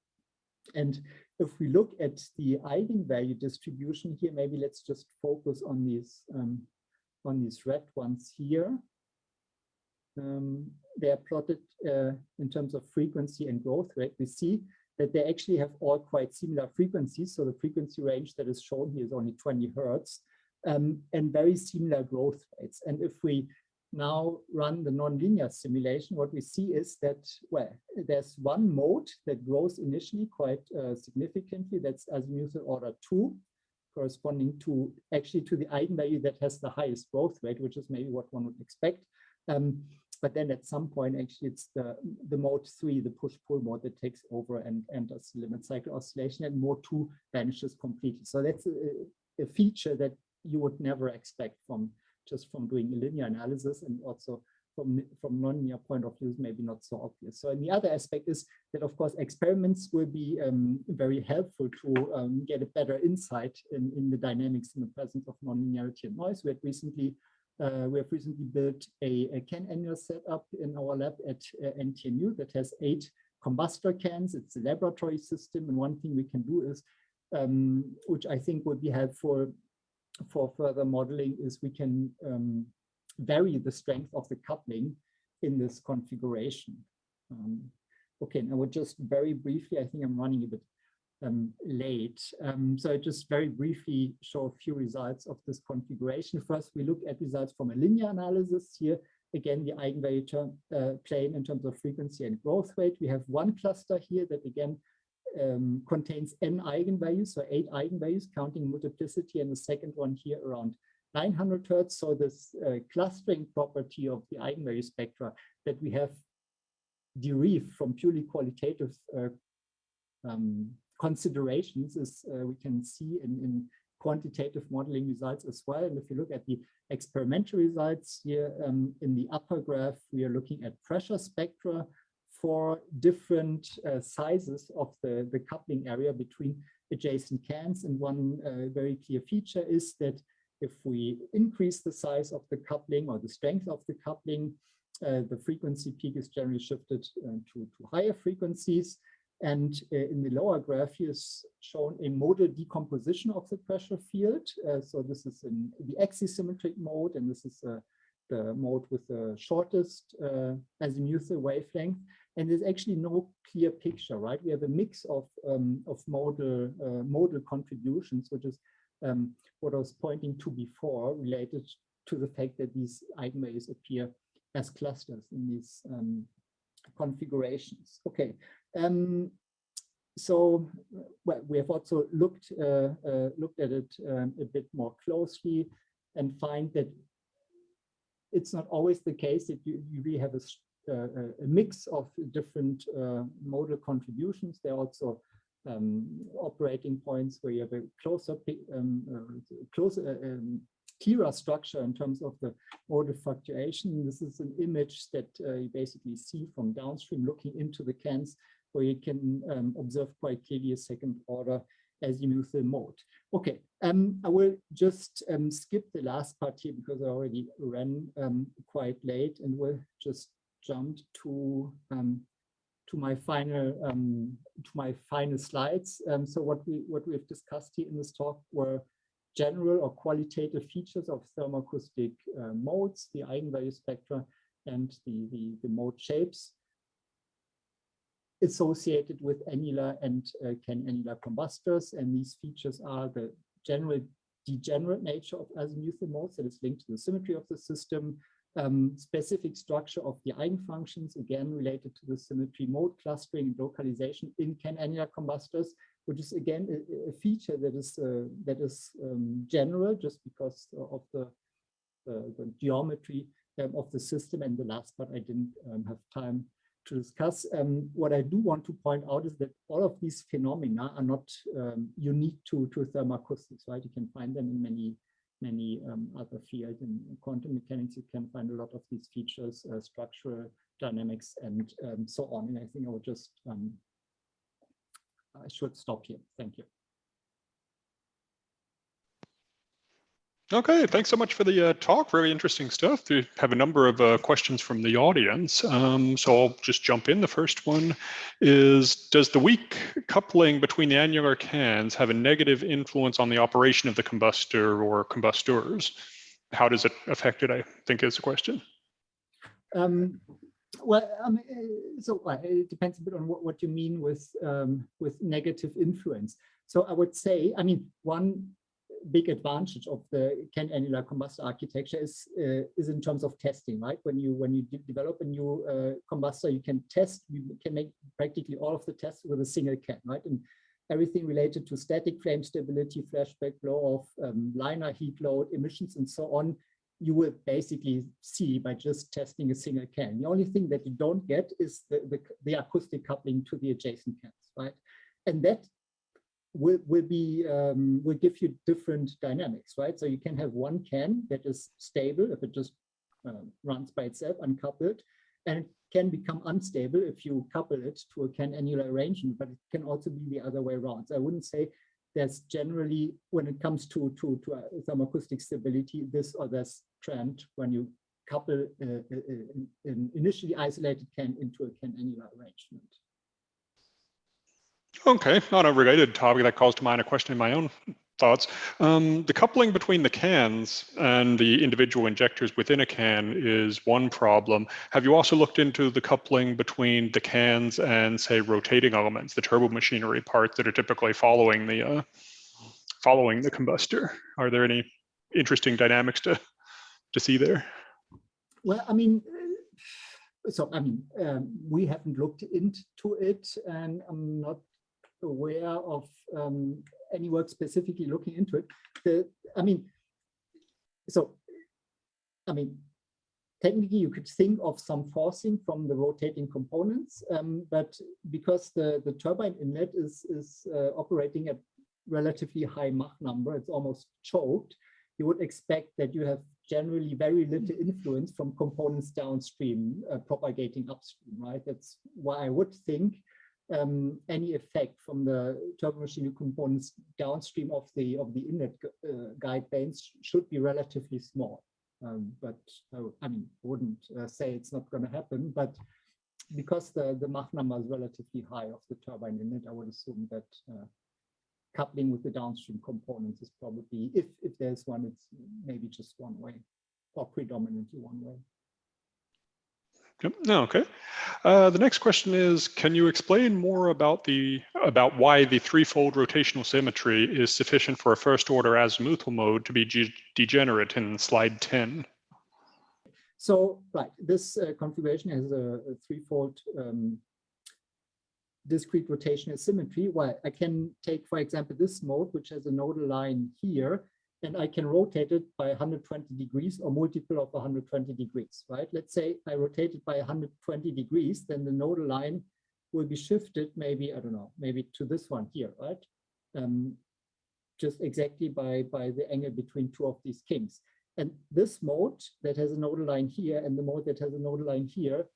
And if we look at the eigenvalue distribution here, maybe let's just focus on these red ones here. They are plotted in terms of frequency and growth rate. We see that they actually have all quite similar frequencies. So the frequency range that is shown here is only 20 Hertz, and very similar growth rates. And if we now run the nonlinear simulation, what we see is that, well, there's one mode that grows initially quite significantly. That's azimuthal order 2, corresponding to actually to the eigenvalue that has the highest growth rate, which is maybe what one would expect. But then at some point, actually, it's the mode 3, the push-pull mode, that takes over and enters the limit cycle oscillation, and mode 2 vanishes completely. So that's a feature that you would never expect just from doing a linear analysis, and also from nonlinear point of view is maybe not so obvious. So, and the other aspect is that, of course, experiments will be very helpful to get a better insight in the dynamics in the presence of nonlinearity and noise. We have recently built a can-annular setup in our lab at NTNU that has 8 combustor cans. It's a laboratory system, and one thing we can do is, which I think would be helpful for further modeling, is we can vary the strength of the coupling in this configuration. Okay, and I would just very briefly, I think I'm running a bit late. So I just very briefly show a few results of this configuration. First, we look at results from a linear analysis here. Again, the eigenvalue plane in terms of frequency and growth rate. We have one cluster here that again contains n eigenvalues, so 8 eigenvalues counting multiplicity, and the second one here around 900 Hertz. So this clustering property of the eigenvalue spectra that we have derived from purely qualitative considerations is we can see in quantitative modeling results as well. And if you look at the experimental results here in the upper graph, we are looking at pressure spectra for different sizes of the coupling area between adjacent cans. And one very clear feature is that if we increase the size of the coupling or the strength of the coupling, the frequency peak is generally shifted to higher frequencies. And in the lower graph here is shown a modal decomposition of the pressure field. So this is in the axisymmetric mode, and this is the mode with the shortest azimuthal wavelength. And there's actually no clear picture, right? We have a mix of modal contributions, which is what I was pointing to before, related to the fact that these eigenvalues appear as clusters in these configurations. Okay, so well, we have also looked at it a bit more closely and find that it's not always the case that you really have a mix of different modal contributions. There are also operating points where you have a clearer structure in terms of the modal fluctuation. This is an image that you basically see from downstream looking into the cans, where you can observe quite clearly a second order azimuthal mode. Okay, I will just skip the last part here because I already ran quite late, and we'll just jump to my final slides. So what we have discussed here in this talk were general or qualitative features of thermoacoustic modes, the eigenvalue spectra, and the mode shapes associated with annular and can-annular combustors. And these features are the general degenerate nature of azimuthal modes that is linked to the symmetry of the system, specific structure of the eigenfunctions, again related to the symmetry, mode clustering and localization in can-annular combustors, which is again a feature that is general just because of the geometry of the system. And the last part I didn't have time to discuss. What I do want to point out is that all of these phenomena are not unique to thermoacoustics, right? You can find them in many other fields. In quantum mechanics, you can find a lot of these features, structural dynamics, and so on. And I think I will just I should stop here. Thank you. Okay, thanks so much for the talk. Very interesting stuff. We have a number of questions from the audience. So I'll just jump in. The first one is, does the weak coupling between the annular cans have a negative influence on the operation of the combustor or combustors? How does it affect it, I think is the question. Well, so it depends a bit on what you mean with negative influence. So I would say, I mean, one big advantage of the can-annular combustor architecture is in terms of testing, right? When you develop a new combustor, you can make practically all of the tests with a single can, right? And everything related to static flame stability, flashback, blow-off, liner heat load, emissions, and so on, you will basically see by just testing a single can. The only thing that you don't get is the acoustic coupling to the adjacent cans, right? And that will give you different dynamics, right? So you can have one can that is stable if it just runs by itself uncoupled, and it can become unstable if you couple it to a can-annular arrangement, but it can also be the other way around. So I wouldn't say there's generally, when it comes to thermoacoustic stability, this or this trend when you couple an initially isolated can into a can-annular arrangement. Okay, on a related topic that calls to mind a question in my own thoughts. The coupling between the cans and the individual injectors within a can is one problem. Have you also looked into the coupling between the cans and, say, rotating elements, the turbo machinery parts that are typically following the combustor? Are there any interesting dynamics to see there? Well, I mean, we haven't looked into it, and I'm not aware of any work specifically looking into it. Technically you could think of some forcing from the rotating components, but because the turbine inlet is operating at relatively high Mach number, it's almost choked, you would expect that you have generally very little influence from components downstream propagating upstream, right? That's why I would think any effect from the turbo machinery components downstream of the inlet guide vanes should be relatively small. But I wouldn't say it's not going to happen, but because the Mach number is relatively high of the turbine inlet, I would assume that coupling with the downstream components is probably, if there's one, it's maybe just one way, or predominantly one way. Okay. The next question is, can you explain more about why the threefold rotational symmetry is sufficient for a first order azimuthal mode to be degenerate in slide 10? So, right, this configuration has a threefold discrete rotational symmetry. Well, I can take, for example, this mode, which has a nodal line here, and I can rotate it by 120 degrees or multiple of 120 degrees, right? Let's say I rotate it by 120 degrees, then the nodal line will be shifted maybe, I don't know, maybe to this one here, right? Just exactly by the angle between two of these kinks. And this mode that has a nodal line here and the mode that has a nodal line here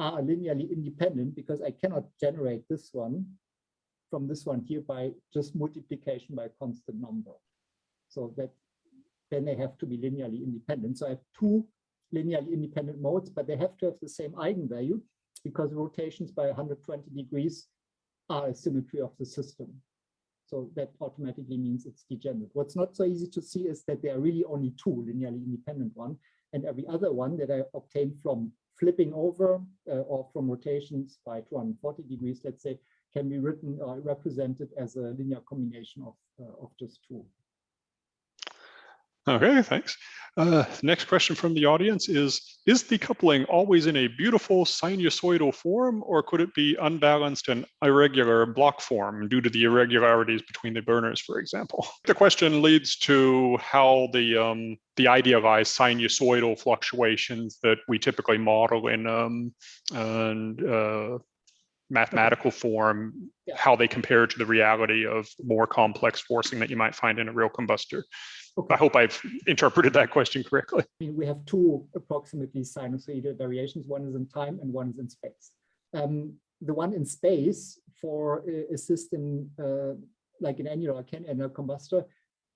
are linearly independent, because I cannot generate this one from this one here by just multiplication by a constant number. So that then they have to be linearly independent. So I have two linearly independent modes, but they have to have the same eigenvalue, because rotations by 120 degrees are a symmetry of the system. So that automatically means it's degenerate. What's not so easy to see is that there are really only two linearly independent ones, and every other one that I obtain from flipping over or from rotations by 240 degrees, let's say, can be written or represented as a linear combination of just two. Okay, thanks. Next question from the audience is the coupling always in a beautiful sinusoidal form, or could it be unbalanced and irregular block form due to the irregularities between the burners, for example? The question leads to how the idealized sinusoidal fluctuations that we typically model in mathematical form, how they compare to the reality of more complex forcing that you might find in a real combustor. Okay. I hope I've interpreted that question correctly. I mean, we have two approximately sinusoidal variations. One is in time and one is in space. The one in space for a system like an annular or can-annular combustor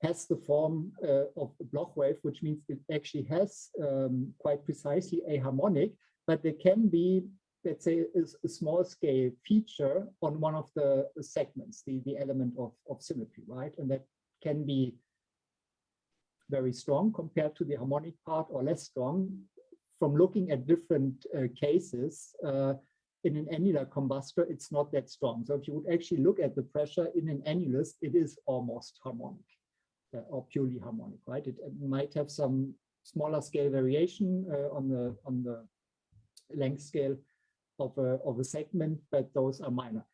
has the form of a Bloch wave, which means it actually has quite precisely a harmonic, but there can be, let's say, a small scale feature on one of the segments, the element of symmetry, right? And that can be very strong compared to the harmonic part or less strong. From looking at different cases, in an annular combustor, it's not that strong. So if you would actually look at the pressure in an annulus, it is almost harmonic or purely harmonic, right? It might have some smaller scale variation on the length scale of a segment, but those are minor.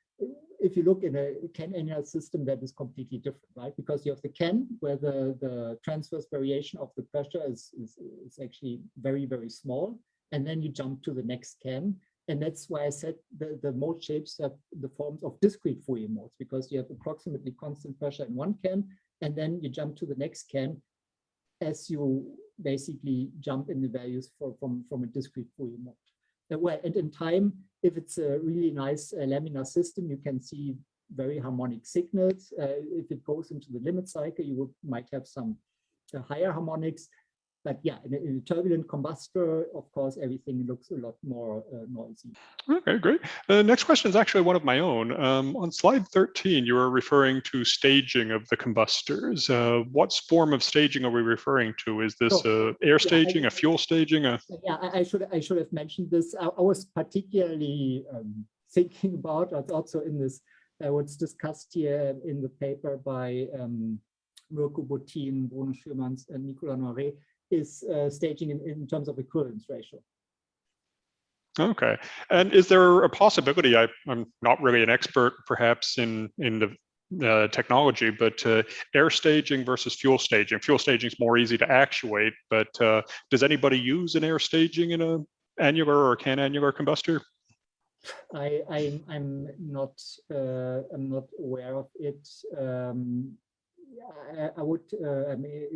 If you look in a can-annular system, that is completely different, right? Because you have the can, where the transverse variation of the pressure is actually very, very small. And then you jump to the next can. And that's why I said the mode shapes have the forms of discrete Fourier modes, because you have approximately constant pressure in one can, and then you jump to the next can as you basically jump in the values from a discrete Fourier mode. Well, and in time, if it's a really nice laminar system, you can see very harmonic signals. If it goes into the limit cycle, you might have some higher harmonics. But yeah, in a turbulent combustor, of course, everything looks a lot more noisy. Okay, great. Next question is actually one of my own. On slide 13, you were referring to staging of the combustors. What form of staging are we referring to? Is this air staging, a fuel staging? Yeah, I should have mentioned this. I was particularly thinking about, also in this, what's discussed here in the paper by Mirko Bottin, Bruno Schürmanns, and Nicolas Noiret, is staging in terms of equivalence ratio. Okay, and is there a possibility, I'm not really an expert perhaps in the technology, but air staging versus fuel staging. Fuel staging is more easy to actuate, but does anybody use an air staging in a annular or can-annular combustor? I'm not aware of it. I would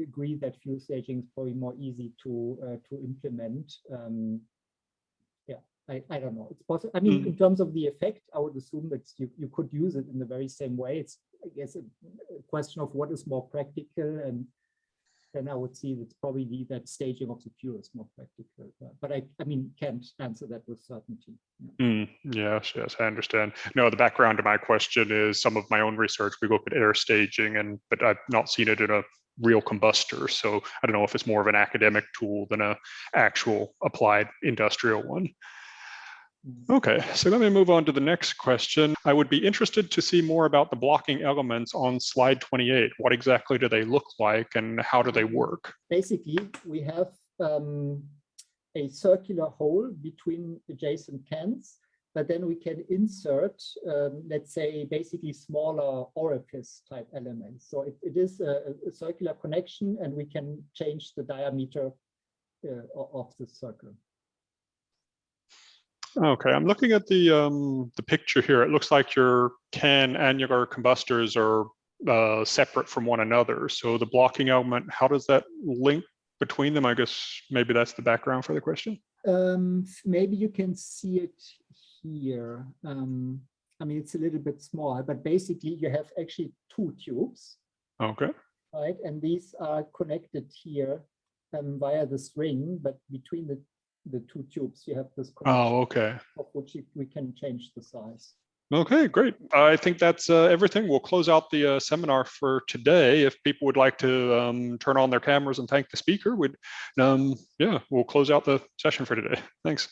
agree that fuel staging is probably more easy to implement. Yeah, I don't know. It's possible. I mean, in terms of the effect, I would assume that you could use it in the very same way. It's, I guess, a question of what is more practical, and then I would see it's probably that staging of the fuel is more practical. But I mean, can't answer that with certainty. Yes, I understand. No, the background to my question is some of my own research. We look at air staging, but I've not seen it in a real combustor. So I don't know if it's more of an academic tool than an actual applied industrial one. Okay, so let me move on to the next question. I would be interested to see more about the blocking elements on slide 28. What exactly do they look like and how do they work? Basically, we have a circular hole between adjacent cans, but then we can insert, let's say, basically smaller orifice type elements. So it is a circular connection, and we can change the diameter of the circle. Okay, I'm looking at the picture here. It looks like your can-annular combustors are separate from one another. So the blocking element, how does that link between them? I guess maybe that's the background for the question. Maybe you can see it here. I mean, it's a little bit small, but basically you have actually two tubes. Okay. Right, and these are connected here via this ring, but between the two tubes you have this connection, okay, of which we can change the size. Okay, great. I think that's everything. We'll close out the seminar for today. If people would like to turn on their cameras and thank the speaker, we'll close out the session for today. Thanks.